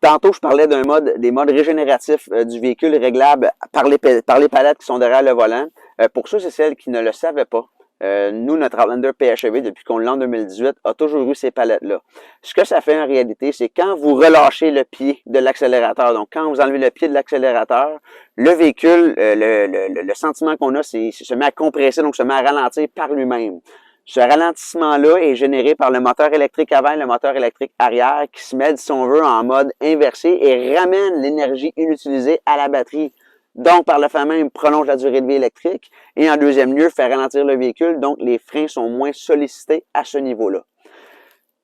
Tantôt, je parlais des modes régénératifs du véhicule réglables par les palettes qui sont derrière le volant. Pour ceux et celles qui ne le savaient pas, nous, notre Outlander PHEV, depuis qu'on l'a en 2018, a toujours eu ces palettes-là. Ce que ça fait en réalité, c'est quand vous relâchez le pied de l'accélérateur, donc quand vous enlevez le pied de l'accélérateur, le véhicule, le sentiment qu'on a, c'est se met à compresser, donc se met à ralentir par lui-même. Ce ralentissement-là est généré par le moteur électrique avant et le moteur électrique arrière qui se met, si on veut, en mode inversé et ramène l'énergie inutilisée à la batterie. Donc, par le fait même, prolonge la durée de vie électrique et en deuxième lieu, fait ralentir le véhicule. Donc, les freins sont moins sollicités à ce niveau-là.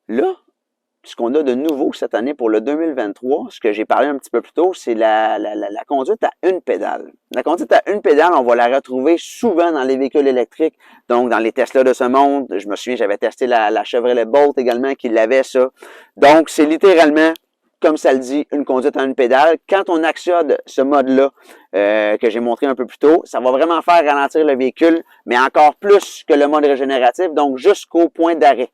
Là, ce qu'on a de nouveau cette année pour le 2023, ce que j'ai parlé un petit peu plus tôt, c'est la conduite à une pédale. La conduite à une pédale, on va la retrouver souvent dans les véhicules électriques, donc dans les Tesla de ce monde. Je me souviens, j'avais testé la Chevrolet Bolt également qui l'avait ça. Donc, c'est littéralement, comme ça le dit, une conduite à une pédale. Quand on actionne ce mode-là, que j'ai montré un peu plus tôt, ça va vraiment faire ralentir le véhicule, mais encore plus que le mode régénératif, donc jusqu'au point d'arrêt.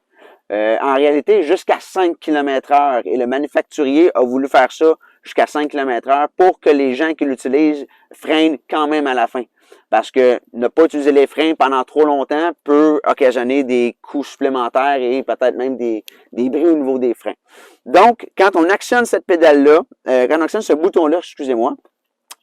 En réalité, jusqu'à 5 km/h. Et le manufacturier a voulu faire ça jusqu'à 5 km/h pour que les gens qui l'utilisent freinent quand même à la fin. Parce que ne pas utiliser les freins pendant trop longtemps peut occasionner des coûts supplémentaires et peut-être même des bris au niveau des freins. Donc, quand on actionne cette pédale-là, quand on actionne ce bouton-là, excusez-moi,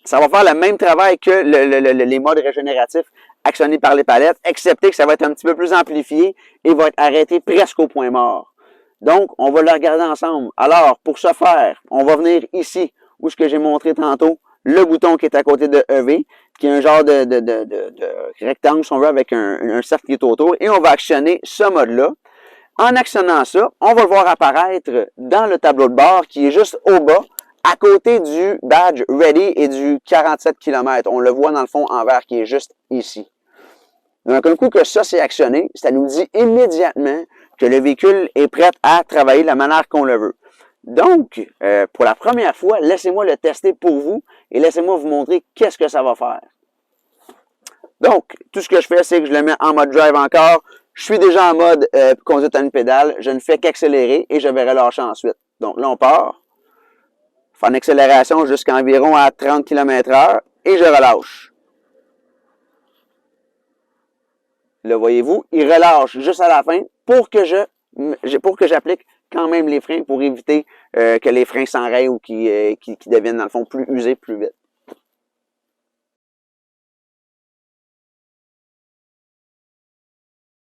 ça va faire le même travail que les modes régénératifs actionnés par les palettes, excepté que ça va être un petit peu plus amplifié et va être arrêté presque au point mort. Donc, on va le regarder ensemble. Alors, pour ce faire, on va venir ici, où ce que j'ai montré tantôt, le bouton qui est à côté de EV, qui est un genre de rectangle, si on veut, avec un cercle qui est autour, et on va actionner ce mode-là. En actionnant ça, on va le voir apparaître dans le tableau de bord qui est juste au bas, à côté du badge Ready et du 47 km. On le voit dans le fond en vert qui est juste ici. Donc, un coup que ça c'est actionné, ça nous dit immédiatement que le véhicule est prêt à travailler de la manière qu'on le veut. Donc, pour la première fois, laissez-moi le tester pour vous et laissez-moi vous montrer qu'est-ce que ça va faire. Donc, tout ce que je fais, c'est que je le mets en mode drive encore. Je suis déjà en mode conduite à une pédale. Je ne fais qu'accélérer et je vais relâcher ensuite. Donc là, on part. Je fais une accélération jusqu'à environ à 30 km/h et je relâche. Là, voyez-vous, il relâche juste à la fin pour que j'applique quand même les freins pour éviter que les freins s'enrayent ou qui deviennent, dans le fond, plus usés plus vite.